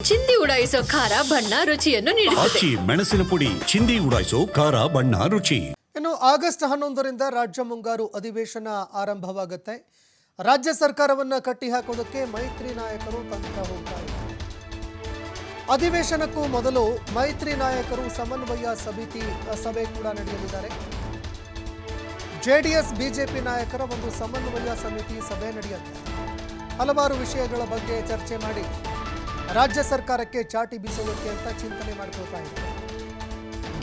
ಚಿಂದಿ ಉಡಾಯಿಸೋ ಖಾರ ಬಣ್ಣ ರುಚಿಯನ್ನು ನೀಡುತ್ತದೆ. ಆಚಿ ಮೆಣಸಿನ ಪುಡಿ ಚಿಂದಿ ಉಡಾಯಿಸೋ ಖಾರ ಬಣ್ಣ ರುಚಿ. ಇನ್ನು ಆಗಸ್ಟ್ 11ರಿಂದ ರಾಜ್ಯ ಮುಂಗಾರು ಅಧಿವೇಶನ ಆರಂಭವಾಗುತ್ತೆ. ರಾಜ್ಯ ಸರ್ಕಾರವನ್ನ ಕಟ್ಟಿ ಹಾಕೋದಕ್ಕೆ ಮೈತ್ರಿ ನಾಯಕರು ತಂತ್ರ ಹೋಗ್ತಾ ಇದ್ದಾರೆ. ಅಧಿವೇಶನಕ್ಕೂ ಮೊದಲು ಮೈತ್ರಿ ನಾಯಕರು ಸಮನ್ವಯ ಸಭೆ ಕೂಡ ನಡೆಯಲಿದ್ದಾರೆ. ಜೆಡಿಎಸ್ ಬಿಜೆಪಿ ನಾಯಕರ ಒಂದು ಸಮನ್ವಯ ಸಮಿತಿ ಸಭೆ ನಡೆಯುತ್ತೆ. ಹಲವಾರು ವಿಷಯಗಳ ಬಗ್ಗೆ ಚರ್ಚೆ ಮಾಡಿ ರಾಜ್ಯ ಸರ್ಕಾರಕ್ಕೆ ಚಾಟಿ ಬೀಸೋದಕ್ಕೆ ಅಂತ ಚಿಂತನೆ ಮಾಡ್ಕೊಳ್ತಾ ಇದ್ದಾರೆ.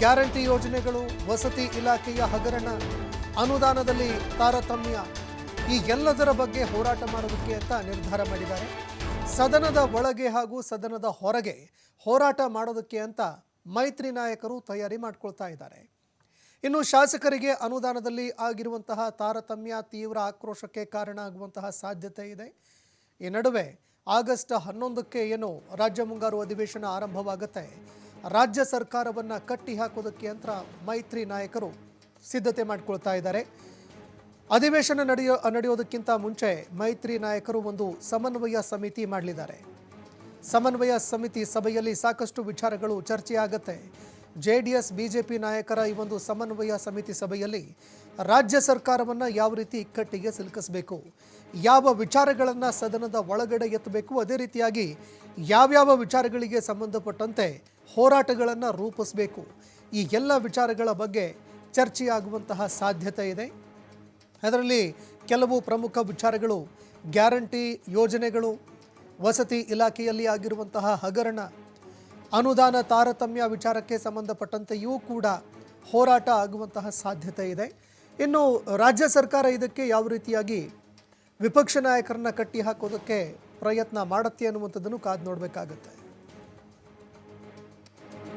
ಗ್ಯಾರಂಟಿ ಯೋಜನೆಗಳು, ವಸತಿ ಇಲಾಖೆಯ ಹಗರಣ, ಅನುದಾನದಲ್ಲಿ ತಾರತಮ್ಯ, ಈ ಎಲ್ಲದರ ಬಗ್ಗೆ ಹೋರಾಟ ಮಾಡೋದಕ್ಕೆ ಅಂತ ನಿರ್ಧಾರ ಮಾಡಿದ್ದಾರೆ. ಸದನದ ಒಳಗೆ ಹಾಗೂ ಸದನದ ಹೊರಗೆ ಹೋರಾಟ ಮಾಡೋದಕ್ಕೆ ಅಂತ ಮೈತ್ರಿ ನಾಯಕರು ತಯಾರಿ ಮಾಡ್ಕೊಳ್ತಾ ಇದ್ದಾರೆ. ಇನ್ನು ಶಾಸಕರಿಗೆ ಅನುದಾನದಲ್ಲಿ ಆಗಿರುವಂತಹ ತಾರತಮ್ಯ ತೀವ್ರ ಆಕ್ರೋಶಕ್ಕೆ ಕಾರಣ ಆಗುವಂತಹ ಸಾಧ್ಯತೆ ಇದೆ. ಈ ನಡುವೆ ಆಗಸ್ಟ್ 11ಕ್ಕೆ ಏನು ರಾಜ್ಯ ಮುಂಗಾರು ಅಧಿವೇಶನ ಆರಂಭವಾಗುತ್ತೆ. ರಾಜ್ಯ ಸರ್ಕಾರವನ್ನು ಕಟ್ಟಿ ಹಾಕೋದಕ್ಕೆ ಅಂತ ಮೈತ್ರಿ ನಾಯಕರು ಸಿದ್ಧತೆ ಮಾಡಿಕೊಳ್ತಾ ಇದ್ದಾರೆ. ಅಧಿವೇಶನ ನಡೆಯೋದಕ್ಕಿಂತ ಮುಂಚೆ ಮೈತ್ರಿ ನಾಯಕರು ಒಂದು ಸಮನ್ವಯ ಸಮಿತಿ ಮಾಡಲಿದ್ದಾರೆ. ಸಮನ್ವಯ ಸಮಿತಿ ಸಭೆಯಲ್ಲಿ ಸಾಕಷ್ಟು ವಿಚಾರಗಳು ಚರ್ಚೆ ಆಗುತ್ತೆ. ಜೆಡಿಎಸ್ ಬಿಜೆಪಿ ನಾಯಕರ ಈ ಒಂದು ಸಮನ್ವಯ ಸಮಿತಿ ಸಭೆಯಲ್ಲಿ ರಾಜ್ಯ ಸರ್ಕಾರವನ್ನು ಯಾವ ರೀತಿ ಇಕ್ಕಟ್ಟಿಗೆ ಸಿಲುಕಿಸಬೇಕು, ಯಾವ ವಿಚಾರಗಳನ್ನು ಸದನದ ಒಳಗಡೆ ಎತ್ತಬೇಕು, ಅದೇ ರೀತಿಯಾಗಿ ಯಾವ್ಯಾವ ವಿಚಾರಗಳಿಗೆ ಸಂಬಂಧಪಟ್ಟಂತೆ ಹೋರಾಟಗಳನ್ನು ರೂಪಿಸಬೇಕು, ಈ ಎಲ್ಲ ವಿಚಾರಗಳ ಬಗ್ಗೆ ಚರ್ಚೆಯಾಗುವಂತಹ ಸಾಧ್ಯತೆ ಇದೆ. ಅದರಲ್ಲಿ ಕೆಲವು ಪ್ರಮುಖ ವಿಚಾರಗಳು ಗ್ಯಾರಂಟಿ ಯೋಜನೆಗಳು, ವಸತಿ ಇಲಾಖೆಯಲ್ಲಿ ಆಗಿರುವಂತಹ ಹಗರಣ, ಅನುದಾನ ತಾರತಮ್ಯ ವಿಚಾರಕ್ಕೆ ಸಂಬಂಧಪಟ್ಟಂತೆಯೂ ಕೂಡ ಹೋರಾಟ ಆಗುವಂತಹ ಸಾಧ್ಯತೆ ಇದೆ. ಇನ್ನು ರಾಜ್ಯ ಸರ್ಕಾರ ಇದಕ್ಕೆ ಯಾವ ರೀತಿಯಾಗಿ ವಿಪಕ್ಷ ನಾಯಕರನ್ನ ಕಟ್ಟಿ ಹಾಕೋದಕ್ಕೆ ಪ್ರಯತ್ನ ಮಾಡುತ್ತೆ ಅನ್ನುವಂಥದ್ದನ್ನು ಕಾದು ನೋಡಬೇಕಾಗುತ್ತೆ.